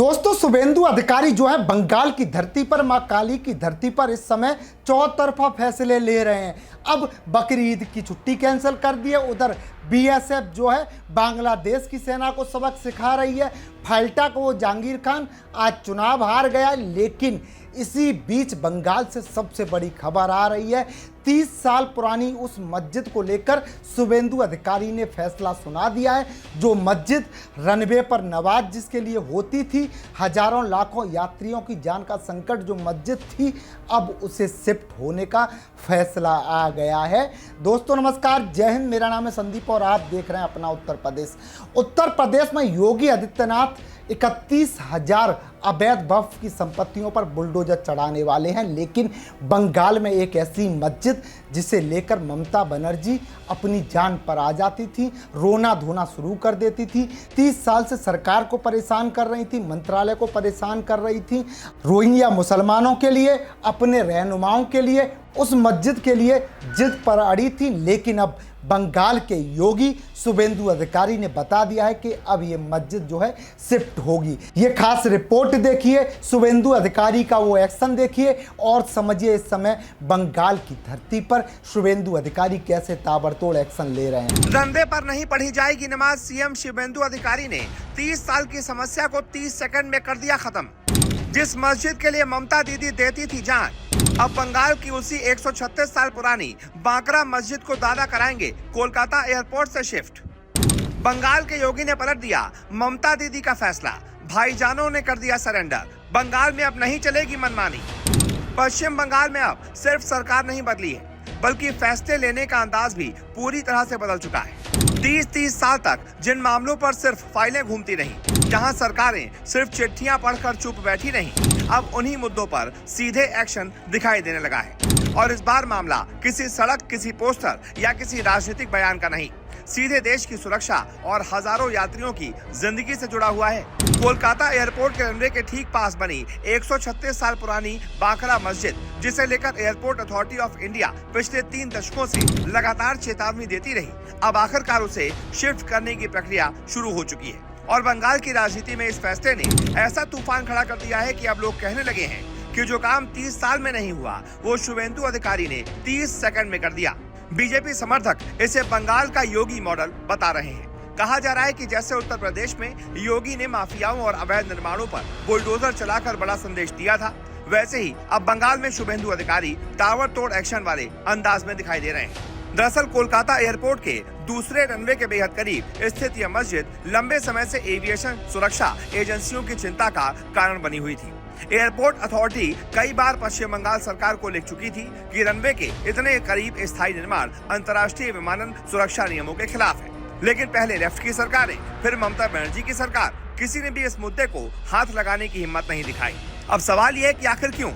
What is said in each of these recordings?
दोस्तों, शुभेंदु अधिकारी जो है बंगाल की धरती पर, मां काली की धरती पर इस समय चौतरफा फैसले ले रहे हैं। अब बकरी ईद की छुट्टी कैंसिल कर दी है। उधर बीएसएफ जो है बांग्लादेश की सेना को सबक सिखा रही है। फाइल्टा को वो जहांगीर खान आज चुनाव हार गया, लेकिन इसी बीच बंगाल से सबसे बड़ी खबर आ रही है। 30 साल पुरानी उस मस्जिद को लेकर शुभेंदु अधिकारी ने फैसला सुना दिया है। जो मस्जिद रनवे पर नमाज जिसके लिए होती थी, हजारों लाखों यात्रियों की जान का संकट जो मस्जिद थी, अब उसे शिफ्ट होने का फैसला आ गया है। दोस्तों नमस्कार, जय हिंद। मेरा नाम है संदीप और आप देख रहे हैं अपना उत्तर प्रदेश। उत्तर प्रदेश में योगी आदित्यनाथ 31,000 अवैध वक्फ की संपत्तियों पर बुलडोजर चढ़ाने वाले हैं। लेकिन बंगाल में एक ऐसी मस्जिद जिसे लेकर ममता बनर्जी अपनी जान पर आ जाती थी, रोना धोना शुरू कर देती थी। 30 साल से सरकार को परेशान कर रही थी, मंत्रालय को परेशान कर रही थी। रोहिंग्या मुसलमानों के लिए, अपने रहनुमाओं के लिए, उस मस्जिद के लिए जिद पर अड़ी थी। लेकिन अब बंगाल के योगी शुभेंदु अधिकारी ने बता दिया है कि अब ये मस्जिद जो है शिफ्ट होगी। ये खास रिपोर्ट देखिए, शुभेंदु अधिकारी का वो एक्शन देखिए और समझिए इस समय बंगाल की धरती पर शुभेंदु अधिकारी कैसे ताबड़तोड़ एक्शन ले रहे हैं। रनवे पर नहीं पढ़ी जाएगी नमाज, सीएम शुभेंदु अधिकारी ने 30 साल की समस्या को 30 सेकंड में कर दिया खत्म। जिस मस्जिद के लिए ममता दीदी देती थी जान, अब बंगाल की उसी 136 साल पुरानी बांकरा मस्जिद को दादा कराएंगे कोलकाता एयरपोर्ट से शिफ्ट। बंगाल के योगी ने पलट दिया ममता दीदी का फैसला, भाईजानों ने कर दिया सरेंडर। बंगाल में अब नहीं चलेगी मनमानी। पश्चिम बंगाल में अब सिर्फ सरकार नहीं बदली है, बल्कि फैसले लेने का अंदाज भी पूरी तरह से बदल चुका है। 30 साल तक जिन मामलों पर सिर्फ फाइलें घूमती रहीं, जहां सरकारें सिर्फ चिट्ठियां पढ़कर चुप बैठी रहीं, अब उन्हीं मुद्दों पर सीधे एक्शन दिखाई देने लगा है। और इस बार मामला किसी सड़क, किसी पोस्टर या किसी राजनीतिक बयान का नहीं, सीधे देश की सुरक्षा और हजारों यात्रियों की जिंदगी से जुड़ा हुआ है। कोलकाता एयरपोर्ट के रनवे के ठीक पास बनी 136 साल पुरानी बांकरा मस्जिद, जिसे लेकर एयरपोर्ट अथॉरिटी ऑफ इंडिया पिछले 3 दशकों से लगातार चेतावनी देती रही, अब आखिरकार उसे शिफ्ट करने की प्रक्रिया शुरू हो चुकी है। और बंगाल की राजनीति में इस फैसले ने ऐसा तूफान खड़ा कर दिया है कि अब लोग कहने लगे हैं कि जो काम 30 साल में नहीं हुआ, वो शुभेंदु अधिकारी ने 30 सेकंड में कर दिया। बीजेपी समर्थक इसे बंगाल का योगी मॉडल बता रहे हैं। कहा जा रहा है कि जैसे उत्तर प्रदेश में योगी ने माफियाओं और अवैध निर्माणों पर बुलडोजर चलाकर बड़ा संदेश दिया था, वैसे ही अब बंगाल में शुभेंदु अधिकारी ताबड़तोड़ एक्शन वाले अंदाज में दिखाई दे रहे हैं। दरअसल कोलकाता एयरपोर्ट के दूसरे रनवे के बेहद करीब स्थित यह मस्जिद लंबे समय से एविएशन सुरक्षा एजेंसियों की चिंता का कारण बनी हुई थी। एयरपोर्ट अथॉरिटी कई बार पश्चिम बंगाल सरकार को लिख चुकी थी कि रनवे के इतने करीब स्थायी निर्माण अंतर्राष्ट्रीय विमानन सुरक्षा नियमों के खिलाफ है। लेकिन पहले लेफ्ट की सरकारें, फिर ममता बनर्जी की सरकार, किसी ने भी इस मुद्दे को हाथ लगाने की हिम्मत नहीं दिखाई। अब सवाल ये है कि आखिर क्यों?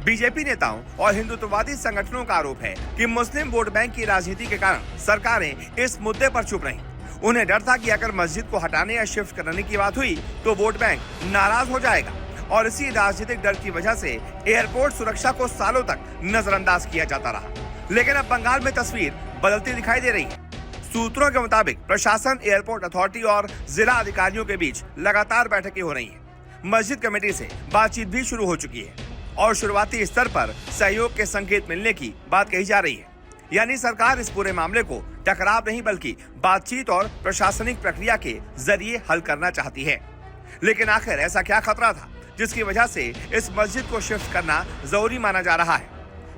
बीजेपी नेताओं और हिंदुत्ववादी संगठनों का आरोप है कि मुस्लिम वोट बैंक की राजनीति के कारण सरकारें इस मुद्दे पर चुप रहीं। उन्हें डर था कि अगर मस्जिद को हटाने या शिफ्ट करने की बात हुई तो वोट बैंक नाराज हो जाएगा, और इसी राजनीतिक डर की वजह से एयरपोर्ट सुरक्षा को सालों तक नजरअंदाज किया जाता रहा। लेकिन अब बंगाल में तस्वीर बदलती दिखाई दे रही है। सूत्रों के मुताबिक प्रशासन, एयरपोर्ट अथॉरिटी और जिला अधिकारियों के बीच लगातार बैठकें हो रही हैं। मस्जिद कमेटी से बातचीत भी शुरू हो चुकी है और शुरुआती स्तर पर सहयोग के संकेत मिलने की बात कही जा रही है। यानी सरकार इस पूरे मामले को टकराव नहीं बल्कि बातचीत और प्रशासनिक प्रक्रिया के जरिए हल करना चाहती है। लेकिन आखिर ऐसा क्या खतरा था जिसकी वजह से इस मस्जिद को शिफ्ट करना जरूरी माना जा रहा है?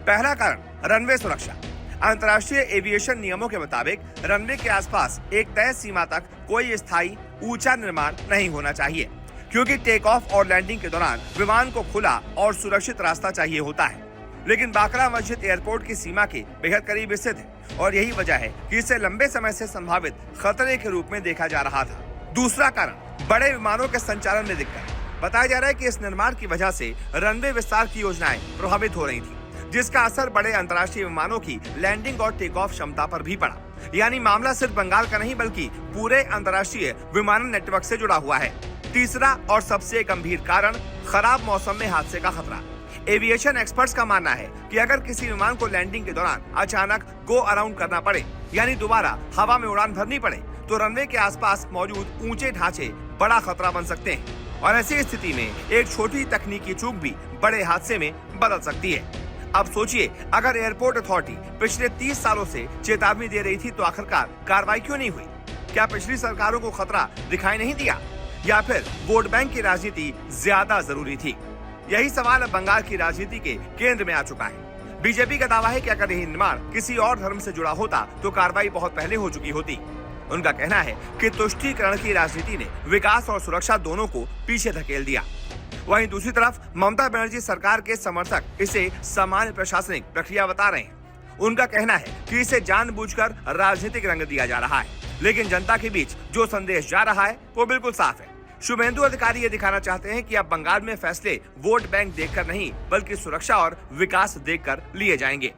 पहला कारण रनवे सुरक्षा। अंतर्राष्ट्रीय एविएशन नियमों के मुताबिक रनवे के आसपास एक तय सीमा तक कोई स्थायी ऊंचा निर्माण नहीं होना चाहिए, क्योंकि टेक ऑफ और लैंडिंग के दौरान विमान को खुला और सुरक्षित रास्ता चाहिए होता है। लेकिन बांकरा मस्जिद एयरपोर्ट की सीमा के बेहद करीब स्थित है और यही वजह है कि इसे लंबे समय से संभावित खतरे के रूप में देखा जा रहा था। दूसरा कारण बड़े विमानों के संचालन में दिक्कत। बताया जा रहा है कि इस निर्माण की वजह से रनवे विस्तार की योजनाएं प्रभावित हो रही थी, जिसका असर बड़े अंतर्राष्ट्रीय विमानों की लैंडिंग और टेक ऑफ क्षमता पर भी पड़ा। यानी मामला सिर्फ बंगाल का नहीं बल्कि पूरे अंतर्राष्ट्रीय विमानन नेटवर्क से जुड़ा हुआ है। तीसरा और सबसे गंभीर कारण खराब मौसम में हादसे का खतरा। एविएशन एक्सपर्ट्स का मानना है कि अगर किसी विमान को लैंडिंग के दौरान अचानक गो अराउंड करना पड़े, यानी दोबारा हवा में उड़ान भरनी पड़े, तो रनवे के आसपास मौजूद ऊंचे ढांचे बड़ा खतरा बन सकते हैं। और ऐसी स्थिति में एक छोटी तकनीकी चूक भी बड़े हादसे में बदल सकती है। अब सोचिए, अगर एयरपोर्ट अथॉरिटी पिछले 30 सालों से चेतावनी दे रही थी तो आखिरकार कार्रवाई क्यों नहीं हुई? क्या पिछली सरकारों को खतरा दिखाई नहीं दिया, या फिर वोट बैंक की राजनीति ज्यादा जरूरी थी? यही सवाल अब बंगाल की राजनीति के केंद्र में आ चुका है। बीजेपी का दावा है कि अगर यह निर्माण किसी और धर्म से जुड़ा होता तो कार्रवाई बहुत पहले हो चुकी होती। उनका कहना है कि तुष्टीकरण की राजनीति ने विकास और सुरक्षा दोनों को पीछे धकेल दिया। वहीं दूसरी तरफ ममता बनर्जी सरकार के समर्थक इसे सामान्य प्रशासनिक प्रक्रिया बता रहे हैं। उनका कहना है कि इसे जानबूझकर राजनीतिक रंग दिया जा रहा है, लेकिन जनता के बीच जो संदेश जा रहा है वो बिल्कुल साफ है। शुभेंदु अधिकारी ये दिखाना चाहते हैं कि अब बंगाल में फैसले वोट बैंक देखकर नहीं बल्कि सुरक्षा और विकास देखकर लिए जाएंगे।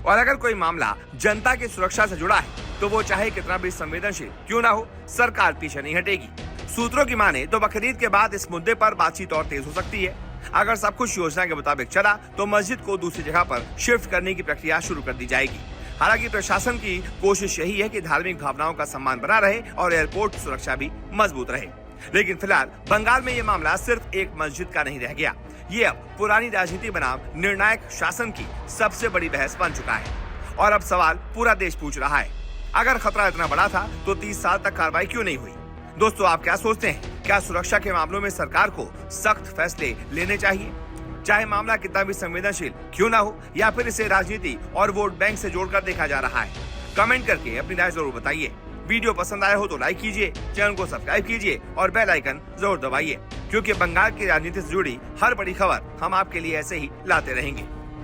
और अगर कोई मामला जनता की सुरक्षा से जुड़ा है तो वो चाहे कितना भी संवेदनशील क्यों ना हो, सरकार पीछे नहीं हटेगी। सूत्रों की माने तो बकरीद के बाद इस मुद्दे पर बातचीत और तेज हो सकती है। अगर सब कुछ योजना के मुताबिक चला तो मस्जिद को दूसरी जगह पर शिफ्ट करने की प्रक्रिया शुरू कर दी जाएगी। हालांकि प्रशासन की कोशिश यही है कि धार्मिक भावनाओं का सम्मान बना रहे और एयरपोर्ट सुरक्षा भी मजबूत रहे। लेकिन फिलहाल बंगाल में ये मामला सिर्फ एक मस्जिद का नहीं रह गया, ये अब पुरानी राजनीति बनाम निर्णायक शासन की सबसे बड़ी बहस बन चुका है। और अब सवाल पूरा देश पूछ रहा है, अगर खतरा इतना बड़ा था तो 30 साल तक कार्रवाई क्यों नहीं हुई? दोस्तों, आप क्या सोचते हैं? क्या सुरक्षा के मामलों में सरकार को सख्त फैसले लेने चाहिए, चाहे मामला कितना भी संवेदनशील क्यों ना हो, या फिर इसे राजनीति और वोट बैंक से जोड़कर देखा जा रहा है? कमेंट करके अपनी राय जरूर बताइए। वीडियो पसंद आया हो तो लाइक कीजिए, चैनल को सब्सक्राइब कीजिए और बेल आइकन जरूर दबाइए, क्योंकि बंगाल की राजनीति से जुड़ी हर बड़ी खबर हम आपके लिए ऐसे ही लाते रहेंगे।